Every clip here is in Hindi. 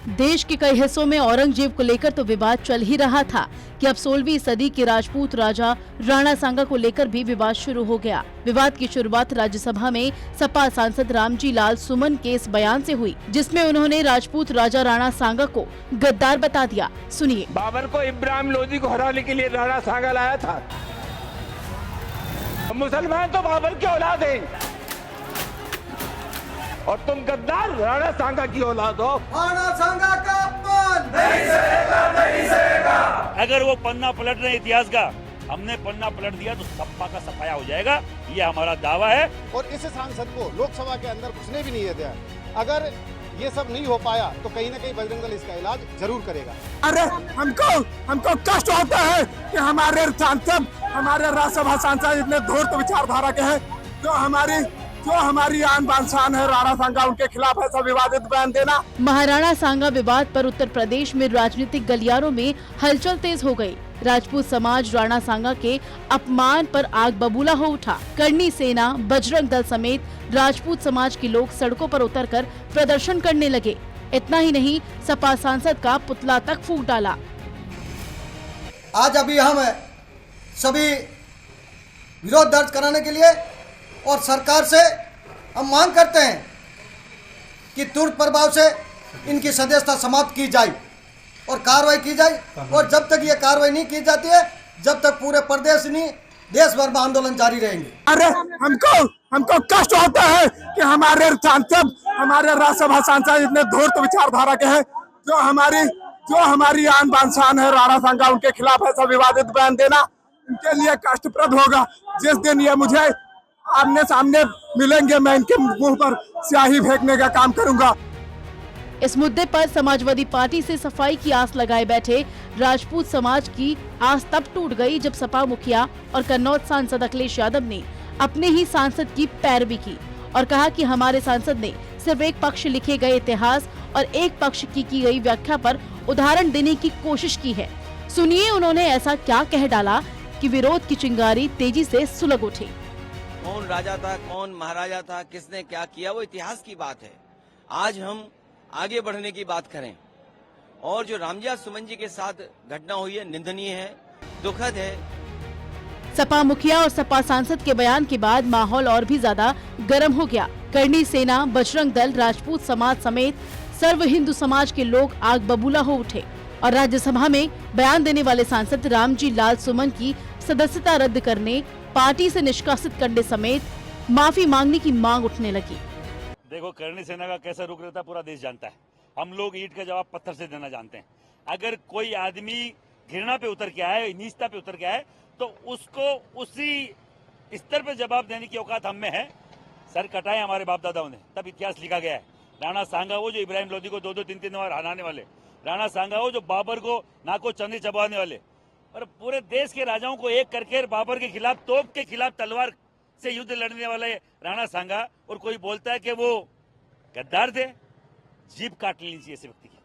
देश के कई हिस्सों में औरंगजेब को लेकर तो विवाद चल ही रहा था कि अब 16वीं सदी के राजपूत राजा राणा सांगा को लेकर भी विवाद शुरू हो गया। विवाद की शुरुआत राज्यसभा में सपा सांसद रामजी लाल सुमन के इस बयान से हुई, जिसमें उन्होंने राजपूत राजा राणा सांगा को गद्दार बता दिया। सुनिए। बाबर को इब्राहिम लोदी को हराने के लिए राणा सांगा लाया था। मुसलमान तो बाबर की औलाद है और तुम गद्दार राणा सांगा की औलाद हो। राणा सांगा का अपमान नहीं सहेगा, नहीं सहेगा। अगर वो पन्ना पलट रहे इतिहास का, हमने पन्ना पलट दिया तो सपा का सफाया हो जाएगा, ये हमारा दावा है। और इस सांसद को लोकसभा के अंदर घुसने भी नहीं दिया। अगर ये सब नहीं हो पाया तो कहीं न कहीं बजरंग दल इसका इलाज जरूर करेगा। अरे हमको कष्ट होता है कि हमारे सांसद, हमारे राज्यसभा सांसद इतने धूर्त विचारधारा के हैं, जो हमारी आन बान शान है राणा सांगा, उनके खिलाफ ऐसा विवादित बयान देना। महाराणा सांगा विवाद पर उत्तर प्रदेश में राजनीतिक गलियारों में हलचल तेज हो गई। राजपूत समाज राणा सांगा के अपमान पर आग बबूला हो उठा। करनी सेना, बजरंग दल समेत राजपूत समाज के लोग सड़कों पर उतरकर प्रदर्शन करने लगे। इतना ही नहीं, सपा सांसद का पुतला तक फूंक डाला। आज अभी हम सभी विरोध दर्ज कराने के लिए और सरकार से हम मांग करते हैं कि तुरंत प्रभाव से इनकी सदस्यता समाप्त की जाए और कार्रवाई की जाए। और जब तक ये कार्रवाई नहीं की जाती है, जब तक पूरे प्रदेश नहीं देश भर में आंदोलन जारी रहेंगे। अरे हमको कष्ट होता है कि हमारे सांसद, हमारे राज्यसभा सांसद इतने धूर्त विचारधारा के हैं, जो हमारी आन बान शान है राणा सांगा, उनके खिलाफ ऐसा विवादित बयान देना उनके लिए कष्टप्रद होगा। जिस दिन ये मुझे आमने सामने मिलेंगे, मैं इनके मुंह पर स्याही फेंकने का काम करूंगा। इस मुद्दे पर समाजवादी पार्टी से सफाई की आस लगाए बैठे राजपूत समाज की आस तब टूट गई जब सपा मुखिया और कन्नौज सांसद अखिलेश यादव ने अपने ही सांसद की पैरवी की और कहा कि हमारे सांसद ने सिर्फ एक पक्ष लिखे गए इतिहास और एक पक्ष की गई व्याख्या पर उदाहरण देने की कोशिश की है। सुनिए उन्होंने ऐसा क्या कह डाला कि विरोध की चिंगारी तेजी से सुलग उठी। कौन राजा था, कौन महाराजा था, किसने क्या किया, वो इतिहास की बात है। आज हम आगे बढ़ने की बात करें। और जो रामजी सुमन जी के साथ घटना हुई है, निंदनीय है, दुखद है। सपा मुखिया और सपा सांसद के बयान के बाद माहौल और भी ज्यादा गर्म हो गया। करनी सेना, बजरंग दल, राजपूत समाज समेत सर्व हिंदू समाज के लोग आग बबूला हो उठे और राज्यसभा में बयान देने वाले सांसद रामजी लाल सुमन की सदस्यता रद्द करने, पार्टी से निष्कासित करने समेत माफी मांगने की मांग उठने लगी। देखो, करनी सेना का कैसा रुख रहता है पूरा देश जानता है। हम लोग ईंट का जवाब पत्थर से देना जानते हैं। अगर कोई आदमी घृणा पे उतर के आए, नीचता पे उतर के आए, तो उसको उसी स्तर पे जवाब देने की औकात हम में है। सर कटाए हमारे बाप दादाओं ने, तब इतिहास लिखा गया है। राणा सांगा वो जो इब्राहिम लोदी को 2-2, 3-3 बार हराने वाले, राणा सांगा वो जो बाबर को नाको चंदी चबाने वाले, और पूरे देश के राजाओं को एक करके बाबर के खिलाफ, तोप के खिलाफ तलवार से युद्ध लड़ने वाले राणा सांगा, और कोई बोलता है कि वो गद्दार थे। जीभ काट लेनी चाहिए ऐसे व्यक्ति की,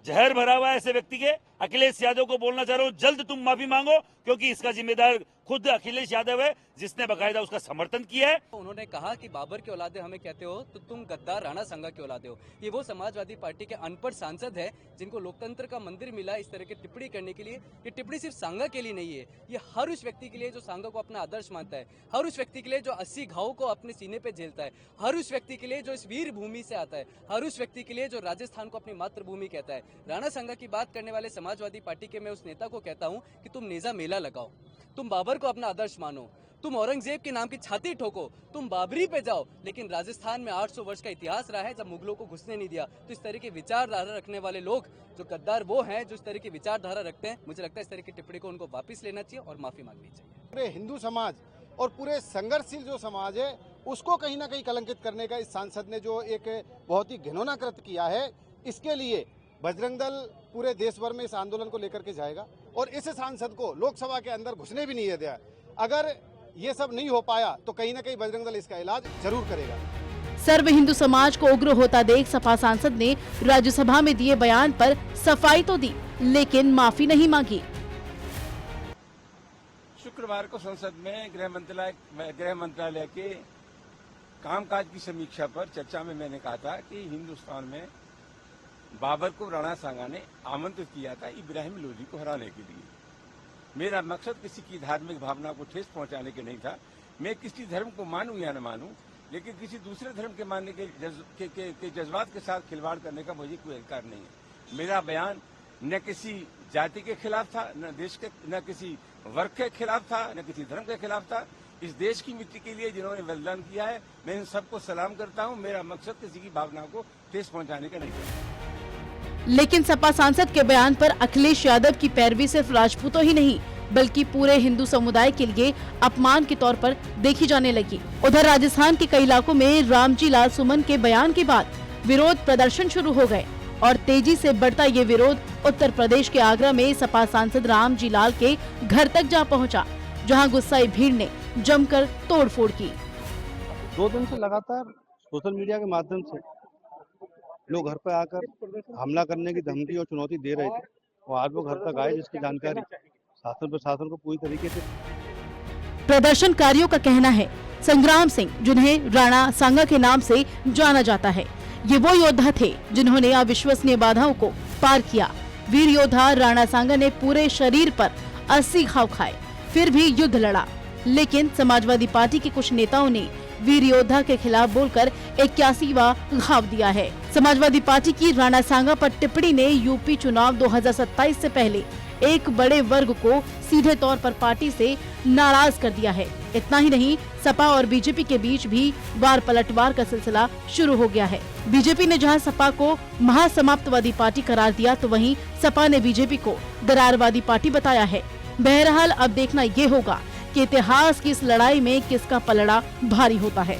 जहर भरा हुआ है ऐसे व्यक्ति के। अखिलेश यादव को बोलना चाह रहा हूं, जल्द तुम माफी मांगो, क्योंकि इसका जिम्मेदार खुद अखिलेश यादव है, जिसने बकायदा उसका समर्थन किया है। उन्होंने कहा कि बाबर के औलादे हमें कहते हो तो तुम गद्दार राणा सांगा के औलादे हो। ये वो समाजवादी पार्टी के अनपढ़ सांसद है जिनको लोकतंत्र का मंदिर मिला इस तरह की टिप्पणी करने के लिए। ये टिप्पणी सिर्फ सांगा के लिए नहीं है, ये हर उस व्यक्ति के लिए जो सांगा को अपना आदर्श मानता है, हर उस व्यक्ति के लिए जो 80 घावों को अपने सीने पे झेलता है, हर उस व्यक्ति के लिए जो इस वीर भूमि से आता है, हर उस व्यक्ति के लिए जो राजस्थान को अपनी मातृभूमि कहता है। राणा सांगा की बात करने वाले समाजवादी पार्टी के मैं उस नेता को कहता हूं कि तुम नेजा मेला लगाओ, तुम बाबर को अपना आदर्श मानो, तुम औरंगजेब के नाम की छाती ठोको, तुम बाबरी पे जाओ, लेकिन राजस्थान में 800 वर्ष का इतिहास रहा है जब मुगलों को घुसने नहीं दिया। तो इस तरह की विचारधारा रखने वाले लोग जो गद्दार वो हैं जो इस तरह की विचारधारा रखते हैं, मुझे लगता है इस तरह की टिप्पणी को उनको वापस लेना चाहिए और माफी मांगनी चाहिए। पूरे हिंदू समाज और पूरे संघर्षशील जो समाज है उसको कहीं ना कहीं कलंकित करने का इस सांसद ने जो एक बहुत ही घिनौना कृत्य किया है, इसके लिए बजरंग दल पूरे देश भर में इस आंदोलन को लेकर के जाएगा और इस सांसद को लोकसभा के अंदर घुसने भी नहीं दिया। अगर ये सब नहीं हो पाया तो कहीं ना कहीं बजरंग दल इसका इलाज जरूर करेगा। सर्व हिंदू समाज को उग्र होता देख सपा सांसद ने राज्यसभा में दिए बयान पर सफाई तो दी, लेकिन माफी नहीं मांगी। शुक्रवार को संसद में गृह मंत्रालय के कामकाज की समीक्षा पर चर्चा में मैंने कहा था कि हिंदुस्तान में बाबर को राणा सांगा ने आमंत्रित किया था इब्राहिम लोधी को हराने के लिए। मेरा मकसद किसी की धार्मिक भावना को ठेस पहुंचाने के नहीं था। मैं किसी धर्म को मानूं या न मानूं, लेकिन किसी दूसरे धर्म के मानने के जज्बात के साथ खिलवाड़ करने का मुझे कोई अधिकार नहीं है। मेरा बयान न किसी जाति के खिलाफ था, न देश के, न किसी वर्ग के खिलाफ था, न किसी धर्म के खिलाफ था। इस देश की मिट्टी के लिए जिन्होंने बलिदान किया है, मैं इन सबको सलाम करता हूं। मेरा मकसद किसी की भावना को ठेस पहुंचाने का नहीं है। लेकिन सपा सांसद के बयान पर अखिलेश यादव की पैरवी सिर्फ राजपूतों ही नहीं बल्कि पूरे हिंदू समुदाय के लिए अपमान के तौर पर देखी जाने लगी। उधर राजस्थान के कई इलाकों में रामजी लाल सुमन के बयान के बाद विरोध प्रदर्शन शुरू हो गए और तेजी से बढ़ता ये विरोध उत्तर प्रदेश के आगरा में सपा सांसद रामजी लाल के घर तक जा पहुंचा, जहां गुस्साई भीड़ ने जमकर तोड़फोड़ की। 2 दिन से लगातार सोशल मीडिया के माध्यम से लोग घर पर आकर हमला करने की धमकी और चुनौती दे रहे थे और आज वो घर तक आए, जिसकी जानकारी शासन प्रशासन को पूरी तरीके से। प्रदर्शनकारियों का कहना है संग्राम सिंह, जिन्हें राणा सांगा के नाम से जाना जाता है, ये वो योद्धा थे जिन्होंने अविश्वसनीय बाधाओं को पार किया। वीर योद्धा राणा सांगा ने पूरे शरीर पर 80 घाव खाए, फिर भी युद्ध लड़ा। लेकिन समाजवादी पार्टी के कुछ नेताओं ने वीर योद्धा के खिलाफ बोलकर 81वां घाव दिया है। समाजवादी पार्टी की राणा सांगा पर टिप्पणी ने यूपी चुनाव 2027 से पहले एक बड़े वर्ग को सीधे तौर पर पार्टी से नाराज कर दिया है। इतना ही नहीं, सपा और बीजेपी के बीच भी वार पलटवार का सिलसिला शुरू हो गया है। बीजेपी ने जहां सपा को महासमाप्तवादी पार्टी करार दिया, तो वहीं सपा ने बीजेपी को दरारवादी पार्टी बताया है। बहरहाल अब देखना ये होगा कि इतिहास की इस लड़ाई में किसका पलड़ा भारी होता है।